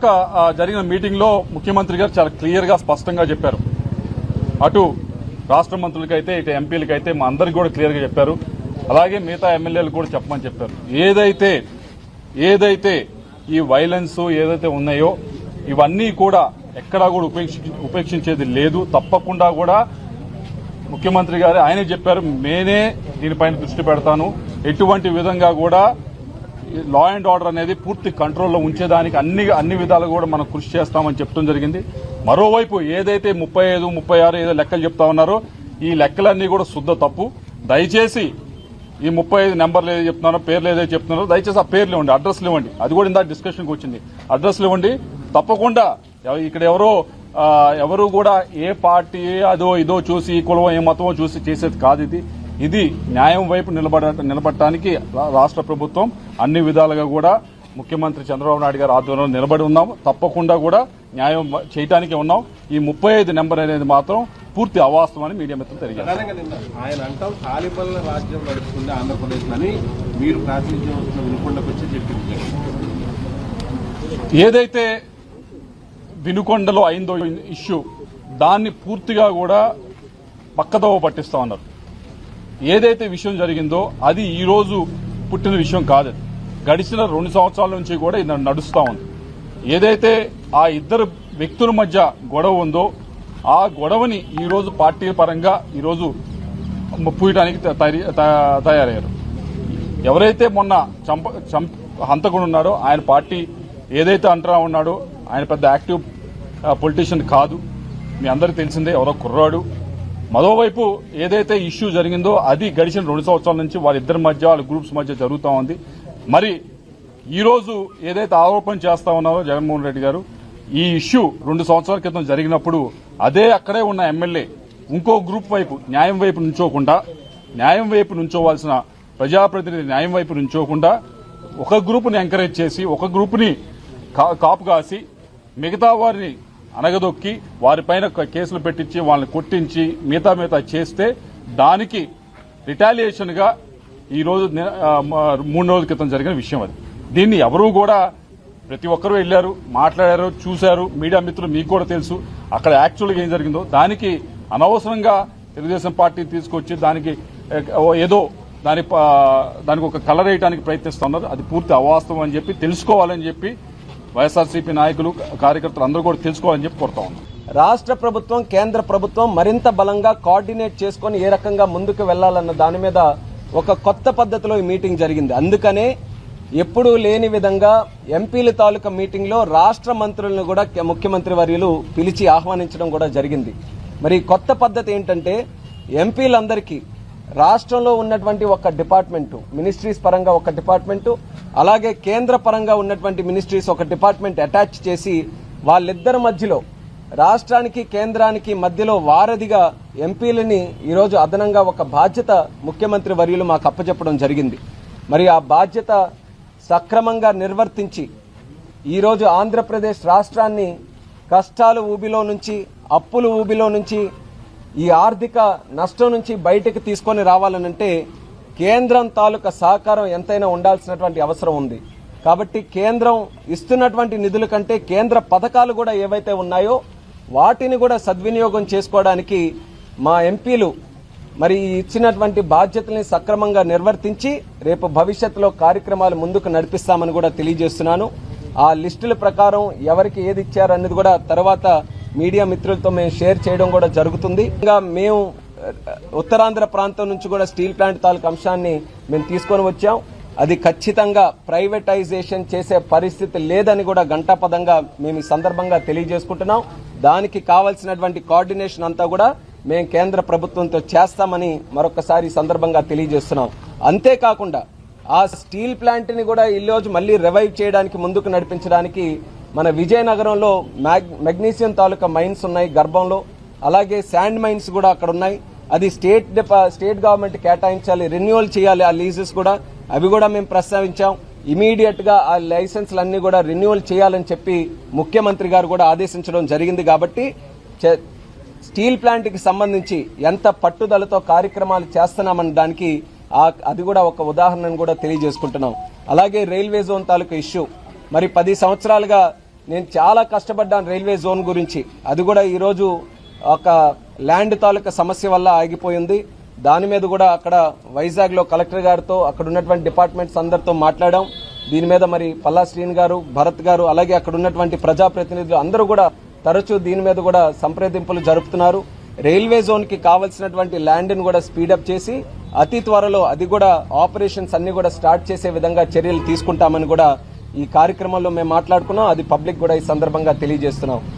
ఇందాక జరిగిన మీటింగ్లో ముఖ్యమంత్రి గారు చాలా క్లియర్గా స్పష్టంగా చెప్పారు. అటు రాష్ట్ర మంత్రులకైతే ఇటు ఎంపీలకైతే మా అందరికి కూడా క్లియర్గా చెప్పారు. అలాగే మిగతా ఎమ్మెల్యేలు కూడా చెప్పమని చెప్పారు. ఏదైతే ఈ వైలెన్స్ ఏదైతే ఉన్నాయో ఇవన్నీ కూడా ఎక్కడా కూడా ఉపేక్షించేది లేదు. తప్పకుండా కూడా ముఖ్యమంత్రి గారు ఆయనే చెప్పారు, నేనే దీనిపైన దృష్టి పెడతాను, ఎటువంటి విధంగా కూడా లా అండ్ ఆర్డర్ అనేది పూర్తి కంట్రోల్లో ఉంచేదానికి అన్ని విధాలు కూడా మనం కృషి చేస్తామని చెప్పడం జరిగింది. మరోవైపు ఏదైతే 35, 36 ఏదో లెక్కలు చెప్తా ఉన్నారో ఈ లెక్కలన్నీ కూడా శుద్ధ తప్పు. దయచేసి ఈ 35 నెంబర్లు ఏదో చెప్తున్నారో పేర్లు ఏదైతే చెప్తున్నారో దయచేసి ఆ పేర్లు ఇవ్వండి, అడ్రస్లు ఇవ్వండి. అది కూడా ఇందాక డిస్కషన్కి వచ్చింది. అడ్రస్లు ఇవ్వండి. తప్పకుండా ఇక్కడ ఎవరు కూడా ఏ పార్టీ అదో ఇదో చూసి ఈ కులం ఏ మతమో చూసి చేసేది కాదు. ఇది న్యాయం వైపు నిలబడటానికి రాష్ట్ర ప్రభుత్వం అన్ని విధాలుగా కూడా ముఖ్యమంత్రి చంద్రబాబు నాయుడు గారి ఆధ్వర్యంలో నిలబడి ఉన్నాము. తప్పకుండా కూడా న్యాయం చేయడానికే ఉన్నాం. ఈ 35 నెంబర్ అనేది మాత్రం పూర్తి అవాస్తవం అని మీడియా మిత్రులు తెలియజేస్తారు. ఆయన అంటాం తాలిబాన్ల రాజ్యం నడుస్తుంది ఆంధ్రప్రదేశ్ అని మీరు ప్రాతినిధ్యం వినుకొండకు వచ్చి చెప్పింది. ఏదైతే వినుకొండలో అయిందో ఇష్యూ దాన్ని పూర్తిగా కూడా పక్కదోవ పట్టిస్తా ఉన్నారు. ఏదైతే విషయం జరిగిందో అది ఈ రోజు పుట్టిన విషయం కాదు. గడిచిన 2 సంవత్సరాల నుంచి కూడా ఇది నడుస్తూ ఉంది. ఏదైతే ఆ ఇద్దరు వ్యక్తుల మధ్య గొడవ ఉందో ఆ గొడవని ఈ రోజు పార్టీ పరంగా ఈరోజు పూయడానికి తయారయ్యారు. ఎవరైతే మొన్న హంతకుడు ఉన్నాడో ఆయన పార్టీ ఏదైతే అంటా ఉన్నాడో ఆయన పెద్ద యాక్టివ్ పొలిటీషియన్ కాదు, మీ అందరికీ తెలిసిందే, ఎవరో కుర్రాడు. మరోవైపు ఏదైతే ఇష్యూ జరిగిందో అది గడిచిన 2 సంవత్సరాల నుంచి వాళ్ళిద్దరి మధ్య వాళ్ళ గ్రూప్స్ మధ్య జరుగుతూ ఉంది. మరి ఈరోజు ఏదైతే ఆరోపణ చేస్తా ఉన్నారో జగన్మోహన్ రెడ్డి గారు, ఈ ఇష్యూ 2 సంవత్సరాల క్రితం జరిగినప్పుడు అక్కడే ఉన్న ఎమ్మెల్యే ఇంకో గ్రూప్ వైపు న్యాయం వైపు నుంచోవాల్సిన ప్రజాప్రతినిధి న్యాయం వైపు నుంచోకుండా ఒక గ్రూప్ని ఎంకరేజ్ చేసి ఒక గ్రూప్ని కాపు కాసి మిగతా వారిని అనగదొక్కి వారిపైన కేసులు పెట్టించి వాళ్ళని కొట్టించి మిగతా చేస్తే దానికి రిటాలియేషన్ గా ఈరోజు 3 రోజుల క్రితం జరిగిన విషయం అది. దీన్ని ఎవరూ కూడా ప్రతి ఒక్కరూ వెళ్లారు, మాట్లాడారు, చూశారు. మీడియా మిత్రులు మీకు కూడా తెలుసు అక్కడ యాక్చువల్గా ఏం జరిగిందో. దానికి అనవసరంగా తెలుగుదేశం పార్టీ తీసుకొచ్చి దానికి ఏదో దానికి ఒక కలర్ వేయడానికి ప్రయత్నిస్తున్నారు. అది పూర్తి అవాస్తవం అని చెప్పి తెలుసుకోవాలని చెప్పి వైఎస్ఆర్సీపీ నాయకులు కార్యకర్తలు అందరూ కూడా తెలుసుకోవాలని చెప్పి కోరుతా ఉన్నాం. రాష్ట్ర ప్రభుత్వం కేంద్ర ప్రభుత్వం మరింత బలంగా కోఆర్డినేట్ చేసుకుని ఏ రకంగా ముందుకు వెళ్లాలన్న దాని మీద ఒక కొత్త పద్ధతిలో ఈ మీటింగ్ జరిగింది. అందుకనే ఎప్పుడూ లేని విధంగా ఎంపీల తాలూకా మీటింగ్ లో రాష్ట్ర మంత్రులను కూడా ముఖ్యమంత్రి వర్యులు పిలిచి ఆహ్వానించడం కూడా జరిగింది. మరి కొత్త పద్ధతి ఏంటంటే ఎంపీలందరికీ రాష్ట్రంలో ఉన్నటువంటి ఒక డిపార్ట్మెంటు, మినిస్ట్రీస్ పరంగా ఒక డిపార్ట్మెంటు, అలాగే కేంద్ర పరంగా ఉన్నటువంటి మినిస్ట్రీస్ ఒక డిపార్ట్మెంట్ అటాచ్ చేసి వాళ్ళిద్దరి మధ్యలో రాష్ట్రానికి కేంద్రానికి మధ్యలో వారధిగా ఎంపీలని ఈరోజు అదనంగా ఒక బాధ్యత ముఖ్యమంత్రి వర్యులు మాకు అప్పచెప్పడం జరిగింది. మరి ఆ బాధ్యత సక్రమంగా నిర్వర్తించి ఈరోజు ఆంధ్రప్రదేశ్ రాష్ట్రాన్ని కష్టాల ఊబిలో నుంచి, అప్పుల ఊబిలో నుంచి, ఈ ఆర్థిక నష్టం నుంచి బయటకు తీసుకొని రావాలనంటే కేంద్రం తాలూకా సహకారం ఎంతైనా ఉండాల్సినటువంటి అవసరం ఉంది. కాబట్టి కేంద్రం ఇస్తున్నటువంటి నిధుల కంటే కేంద్ర పథకాలు కూడా ఏవైతే ఉన్నాయో వాటిని కూడా సద్వినియోగం చేసుకోవడానికి మా ఎంపీలు మరి ఇచ్చినటువంటి బాధ్యతల్ని సక్రమంగా నిర్వర్తించి రేపు భవిష్యత్తులో కార్యక్రమాలు ముందుకు నడిపిస్తామని కూడా తెలియజేస్తున్నాను. ఆ లిస్టుల ప్రకారం ఎవరికి ఏది ఇచ్చారన్నది కూడా తర్వాత మీడియా మిత్రులతో మేము షేర్ చేయడం కూడా జరుగుతుంది. ఇంకా మేము ఉత్తరాంధ్ర ప్రాంతం నుంచి కూడా స్టీల్ ప్లాంట్ తాలూకు అంశాన్ని మేము తీసుకొని వచ్చాం. అది ఖచ్చితంగా ప్రైవేటైజేషన్ చేసే పరిస్థితి లేదని కూడా ఘంటాపదంగా మేము ఈ సందర్భంగా తెలియజేసుకుంటున్నాం. దానికి కావాల్సినటువంటి కోఆర్డినేషన్ అంతా కూడా మేము కేంద్ర ప్రభుత్వంతో చేస్తామని మరొకసారి ఈ సందర్భంగా తెలియజేస్తున్నాం. అంతేకాకుండా ఆ స్టీల్ ప్లాంట్ ని కూడా ఈ రోజు మళ్లీ రివైవ్ చేయడానికి ముందుకు నడిపించడానికి మన విజయనగరంలో మెగ్నీషియం తాలూకా మైన్స్ ఉన్నాయి గర్భంలో, అలాగే శాండ్ మైన్స్ కూడా అక్కడ ఉన్నాయి. అది స్టేట్ గవర్నమెంట్ కేటాయించాలి, రెన్యువల్ చేయాలి ఆ లీజెస్ కూడా, అవి కూడా మేము ప్రస్తావించాం. ఇమీడియట్ గా ఆ లైసెన్స్లన్నీ కూడా రెన్యువల్ చేయాలని చెప్పి ముఖ్యమంత్రి గారు కూడా ఆదేశించడం జరిగింది. కాబట్టి స్టీల్ ప్లాంట్ కి సంబంధించి ఎంత పట్టుదలతో కార్యక్రమాలు చేస్తున్నామని దానికి అది కూడా ఒక ఉదాహరణను కూడా తెలియజేసుకుంటున్నాం. అలాగే రైల్వే జోన్ తాలూకా ఇష్యూ, మరి 10 సంవత్సరాలుగా నేను చాలా కష్టపడ్డాను రైల్వే జోన్ గురించి. అది కూడా ఈరోజు ఒక ల్యాండ్ తాలూకా సమస్య వల్ల ఆగిపోయింది. దాని మీద కూడా అక్కడ వైజాగ్లో కలెక్టర్ గారితో అక్కడ ఉన్నటువంటి డిపార్ట్మెంట్స్ అందరితో మాట్లాడాం. దీని మీద మరి పల్లా శ్రీని గారు, భరత్ గారు, అలాగే అక్కడ ఉన్నటువంటి ప్రజాప్రతినిధులు అందరూ కూడా తరచూ దీని మీద కూడా సంప్రదింపులు జరుపుతున్నారు. రైల్వే జోన్ కి కావాల్సినటువంటి ల్యాండ్ ని కూడా స్పీడప్ చేసి అతి త్వరలో అది కూడా ఆపరేషన్స్ అన్ని కూడా స్టార్ట్ చేసే విధంగా చర్యలు తీసుకుంటామని కూడా ఈ కార్యక్రమంలో మేము మాట్లాడుకున్నాం. అది పబ్లిక్ కూడా ఈ సందర్భంగా తెలియజేస్తున్నాం.